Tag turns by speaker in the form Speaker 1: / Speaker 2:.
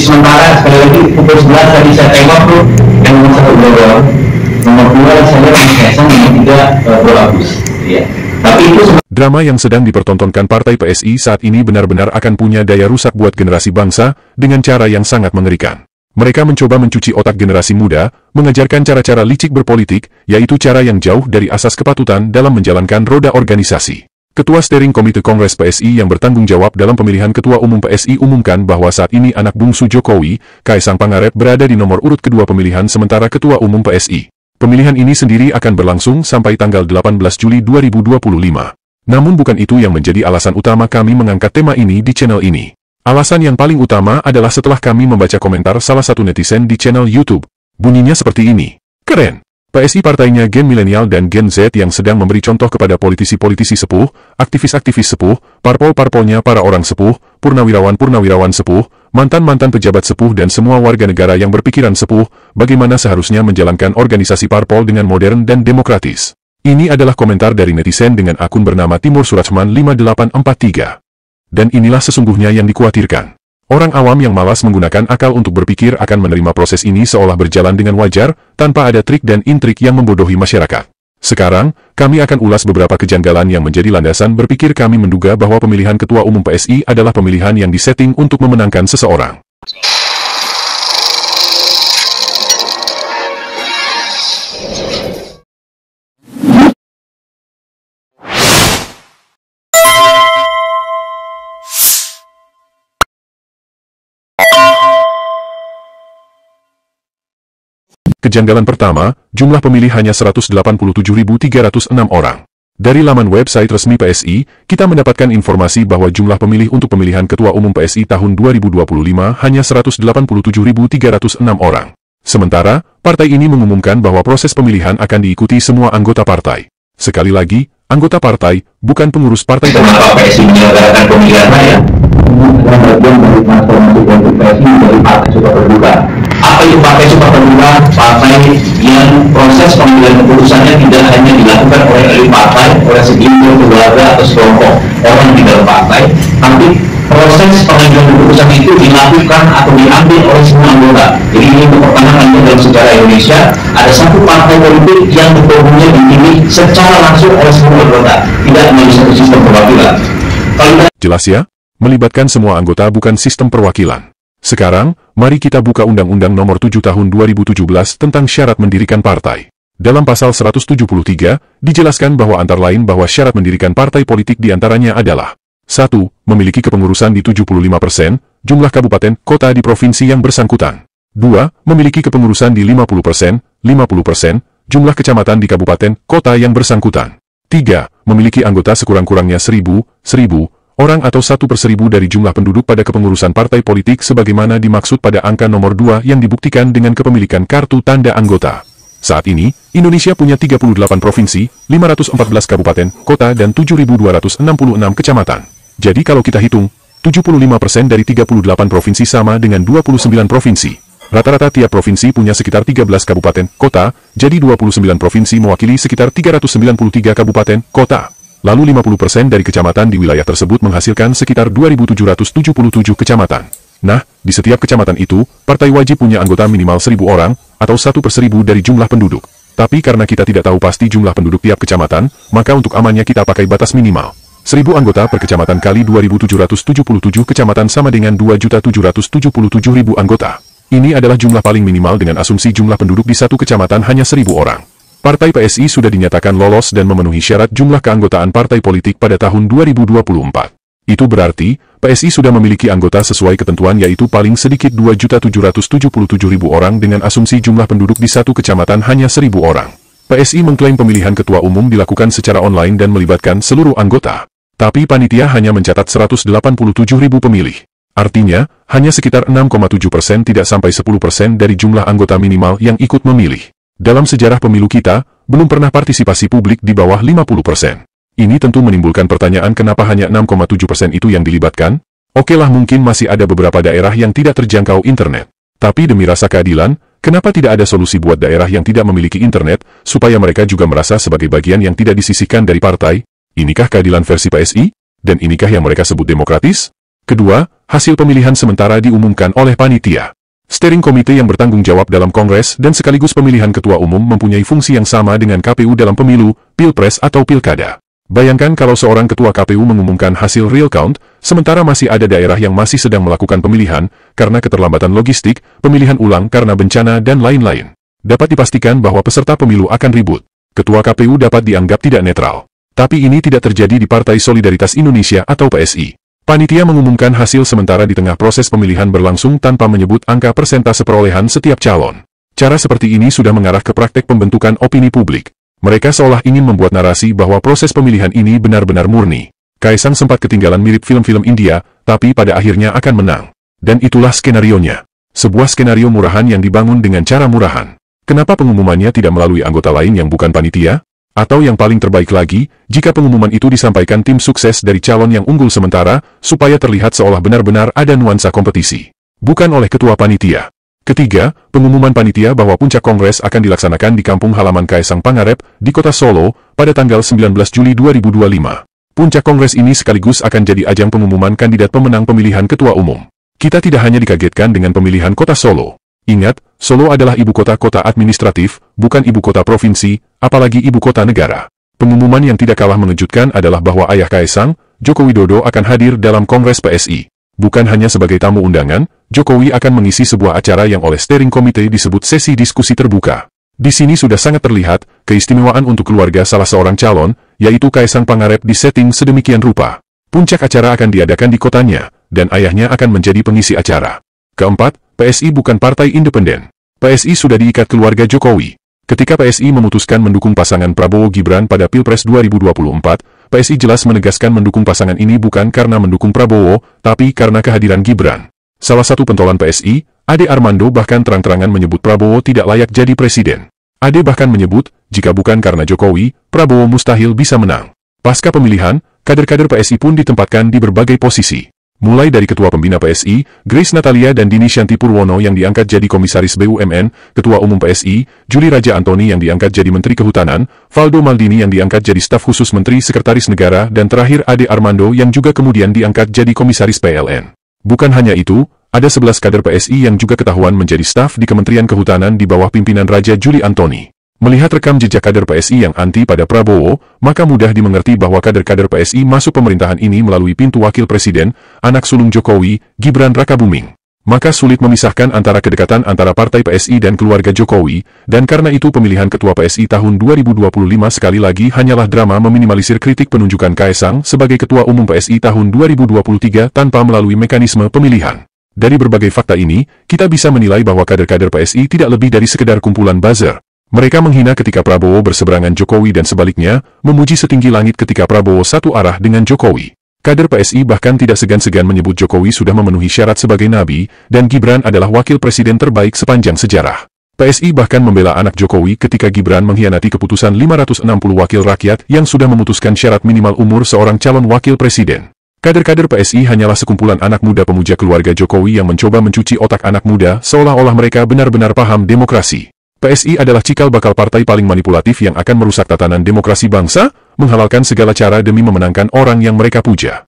Speaker 1: sementara sekali lagi pukul 11 tadi saya tengok tuh yang nomor 1 Bogor, nomor 2 saya lihat Mas Kaisang, nomor 3 Bro Agus, ya. Tapi itu
Speaker 2: drama yang sedang dipertontonkan Partai PSI saat ini benar-benar akan punya daya rusak buat generasi bangsa dengan cara yang sangat mengerikan. Mereka mencoba mencuci otak generasi muda, mengajarkan cara-cara licik berpolitik, yaitu cara yang jauh dari asas kepatutan dalam menjalankan roda organisasi. Ketua Steering Komite Kongres PSI yang bertanggung jawab dalam pemilihan Ketua Umum PSI umumkan bahwa saat ini anak bungsu Jokowi, Kaisang Pangarep berada di nomor urut kedua pemilihan sementara Ketua Umum PSI. Pemilihan ini sendiri akan berlangsung sampai tanggal 18 Juli 2025. Namun bukan itu yang menjadi alasan utama kami mengangkat tema ini di channel ini. Alasan yang paling utama adalah setelah kami membaca komentar salah satu netizen di channel YouTube. Bunyinya seperti ini. Keren! PSI partainya Gen Milenial dan Gen Z yang sedang memberi contoh kepada politisi-politisi sepuh, aktivis-aktivis sepuh, parpol-parpolnya para orang sepuh, purnawirawan-purnawirawan sepuh, mantan-mantan pejabat sepuh dan semua warga negara yang berpikiran sepuh, bagaimana seharusnya menjalankan organisasi parpol dengan modern dan demokratis. Ini adalah komentar dari netizen dengan akun bernama Timur Surachman 5843. Dan inilah sesungguhnya yang dikhawatirkan. Orang awam yang malas menggunakan akal untuk berpikir akan menerima proses ini seolah berjalan dengan wajar, tanpa ada trik dan intrik yang membodohi masyarakat. Sekarang, kami akan ulas beberapa kejanggalan yang menjadi landasan berpikir kami menduga bahwa pemilihan Ketua Umum PSI adalah pemilihan yang disetting untuk memenangkan seseorang. Kejanggalan pertama, jumlah pemilih hanya 187.306 orang. Dari laman website resmi PSI, kita mendapatkan informasi bahwa jumlah pemilih untuk pemilihan Ketua Umum PSI tahun 2025 hanya 187.306 orang. Sementara, partai ini mengumumkan bahwa proses pemilihan akan diikuti semua anggota partai. Sekali lagi, anggota partai, bukan pengurus partai.
Speaker 1: Kenapa PSI menyelenggarakan pemilihan raya? Adalah bagian dari transformasi politik PSI dari partai super terbuka. Apa itu partai super terbuka? Partai yang proses pemilihan keputusannya tidak hanya dilakukan oleh elit partai, oleh segelintir keluarga atau sekelompok orang di dalam partai, tapi proses pengambilan keputusan itu dilakukan atau diambil oleh semua anggota. Jadi ini untuk pertama kalinya dalam sejarah Indonesia ada satu partai politik yang ketua-umumnya dipilih secara langsung oleh semua anggota, tidak melalui satu sistem perwakilan.
Speaker 2: Jelas ya? Melibatkan semua anggota bukan sistem perwakilan. Sekarang, mari kita buka Undang-Undang Nomor 7 Tahun 2017 tentang syarat mendirikan partai. Dalam pasal 173, dijelaskan bahwa antara lain bahwa syarat mendirikan partai politik diantaranya adalah 1. Memiliki kepengurusan di 75% jumlah kabupaten, kota di provinsi yang bersangkutan. 2. Memiliki kepengurusan di 50% jumlah kecamatan di kabupaten, kota yang bersangkutan. 3. Memiliki anggota sekurang-kurangnya 1.000 orang atau 1/1000 dari jumlah penduduk pada kepengurusan partai politik sebagaimana dimaksud pada angka nomor 2 yang dibuktikan dengan kepemilikan kartu tanda anggota. Saat ini, Indonesia punya 38 provinsi, 514 kabupaten, kota dan 7.266 kecamatan. Jadi kalau kita hitung, 75% dari 38 provinsi sama dengan 29 provinsi. Rata-rata tiap provinsi punya sekitar 13 kabupaten, kota, jadi 29 provinsi mewakili sekitar 393 kabupaten, kota. Lalu 50% dari kecamatan di wilayah tersebut menghasilkan sekitar 2.777 kecamatan. Nah, di setiap kecamatan itu, partai wajib punya anggota minimal 1.000 orang, atau 1/1000 dari jumlah penduduk. Tapi karena kita tidak tahu pasti jumlah penduduk tiap kecamatan, maka untuk amannya kita pakai batas minimal. 1.000 anggota per kecamatan kali 2.777 kecamatan sama dengan 2.777.000 anggota. Ini adalah jumlah paling minimal dengan asumsi jumlah penduduk di satu kecamatan hanya 1.000 orang. Partai PSI sudah dinyatakan lolos dan memenuhi syarat jumlah keanggotaan partai politik pada tahun 2024. Itu berarti, PSI sudah memiliki anggota sesuai ketentuan yaitu paling sedikit 2.777.000 orang dengan asumsi jumlah penduduk di satu kecamatan hanya 1.000 orang. PSI mengklaim pemilihan ketua umum dilakukan secara online dan melibatkan seluruh anggota. Tapi panitia hanya mencatat 187.000 pemilih. Artinya, hanya sekitar 6,7% tidak sampai 10% dari jumlah anggota minimal yang ikut memilih. Dalam sejarah pemilu kita, belum pernah partisipasi publik di bawah 50%. Ini tentu menimbulkan pertanyaan kenapa hanya 6,7% itu yang dilibatkan? Okelah mungkin masih ada beberapa daerah yang tidak terjangkau internet. Tapi demi rasa keadilan, kenapa tidak ada solusi buat daerah yang tidak memiliki internet, supaya mereka juga merasa sebagai bagian yang tidak disisihkan dari partai? Inikah keadilan versi PSI? Dan inikah yang mereka sebut demokratis? Kedua, hasil pemilihan sementara diumumkan oleh panitia. Steering Committee yang bertanggung jawab dalam Kongres dan sekaligus pemilihan ketua umum mempunyai fungsi yang sama dengan KPU dalam pemilu, pilpres atau pilkada. Bayangkan kalau seorang ketua KPU mengumumkan hasil real count, sementara masih ada daerah yang masih sedang melakukan pemilihan, karena keterlambatan logistik, pemilihan ulang karena bencana dan lain-lain. Dapat dipastikan bahwa peserta pemilu akan ribut. Ketua KPU dapat dianggap tidak netral. Tapi ini tidak terjadi di Partai Solidaritas Indonesia atau PSI. Panitia mengumumkan hasil sementara di tengah proses pemilihan berlangsung tanpa menyebut angka persentase perolehan setiap calon. Cara seperti ini sudah mengarah ke praktek pembentukan opini publik. Mereka seolah ingin membuat narasi bahwa proses pemilihan ini benar-benar murni. Kaisang sempat ketinggalan mirip film-film India, tapi pada akhirnya akan menang. Dan itulah skenarionya. Sebuah skenario murahan yang dibangun dengan cara murahan. Kenapa pengumumannya tidak melalui anggota lain yang bukan panitia? Atau yang paling terbaik lagi, jika pengumuman itu disampaikan tim sukses dari calon yang unggul sementara, supaya terlihat seolah benar-benar ada nuansa kompetisi. Bukan oleh ketua panitia. Ketiga, pengumuman panitia bahwa puncak kongres akan dilaksanakan di kampung halaman Kaisang Pangarep, di kota Solo, pada tanggal 19 Juli 2025. Puncak kongres ini sekaligus akan jadi ajang pengumuman kandidat pemenang pemilihan ketua umum. Kita tidak hanya dikagetkan dengan pemilihan kota Solo. Ingat, Solo adalah ibu kota administratif, bukan ibu kota provinsi, apalagi ibu kota negara. Pengumuman yang tidak kalah mengejutkan adalah bahwa ayah Kaisang, Joko Widodo akan hadir dalam Kongres PSI. Bukan hanya sebagai tamu undangan, Jokowi akan mengisi sebuah acara yang oleh Steering Committee disebut sesi diskusi terbuka. Di sini sudah sangat terlihat keistimewaan untuk keluarga salah seorang calon, yaitu Kaisang Pangarep disetting sedemikian rupa. Puncak acara akan diadakan di kotanya, dan ayahnya akan menjadi pengisi acara. Keempat, PSI bukan partai independen. PSI sudah diikat keluarga Jokowi. Ketika PSI memutuskan mendukung pasangan Prabowo Gibran pada Pilpres 2024, PSI jelas menegaskan mendukung pasangan ini bukan karena mendukung Prabowo, tapi karena kehadiran Gibran. Salah satu pentolan PSI, Ade Armando bahkan terang-terangan menyebut Prabowo tidak layak jadi presiden. Ade bahkan menyebut, jika bukan karena Jokowi, Prabowo mustahil bisa menang. Pasca pemilihan, kader-kader PSI pun ditempatkan di berbagai posisi. Mulai dari Ketua Pembina PSI, Grace Natalia dan Dini Shanti Purwono yang diangkat jadi Komisaris BUMN, Ketua Umum PSI, Juli Raja Antoni yang diangkat jadi Menteri Kehutanan, Valdo Maldini yang diangkat jadi Staf Khusus Menteri Sekretaris Negara dan terakhir Ade Armando yang juga kemudian diangkat jadi Komisaris PLN. Bukan hanya itu, ada 11 kader PSI yang juga ketahuan menjadi staf di Kementerian Kehutanan di bawah pimpinan Raja Juli Antoni. Melihat rekam jejak kader PSI yang anti pada Prabowo, maka mudah dimengerti bahwa kader-kader PSI masuk pemerintahan ini melalui pintu wakil presiden, anak sulung Jokowi, Gibran Rakabuming. Maka sulit memisahkan antara kedekatan antara partai PSI dan keluarga Jokowi, dan karena itu pemilihan ketua PSI tahun 2025 sekali lagi hanyalah drama meminimalisir kritik penunjukan Kaisang sebagai ketua umum PSI tahun 2023 tanpa melalui mekanisme pemilihan. Dari berbagai fakta ini, kita bisa menilai bahwa kader-kader PSI tidak lebih dari sekedar kumpulan buzzer. Mereka menghina ketika Prabowo berseberangan Jokowi dan sebaliknya, memuji setinggi langit ketika Prabowo satu arah dengan Jokowi. Kader PSI bahkan tidak segan-segan menyebut Jokowi sudah memenuhi syarat sebagai nabi, dan Gibran adalah wakil presiden terbaik sepanjang sejarah. PSI bahkan membela anak Jokowi ketika Gibran mengkhianati keputusan 560 wakil rakyat yang sudah memutuskan syarat minimal umur seorang calon wakil presiden. Kader-kader PSI hanyalah sekumpulan anak muda pemuja keluarga Jokowi yang mencoba mencuci otak anak muda seolah-olah mereka benar-benar paham demokrasi. PSI adalah cikal bakal partai paling manipulatif yang akan merusak tatanan demokrasi bangsa, menghalalkan segala cara demi memenangkan orang yang mereka puja.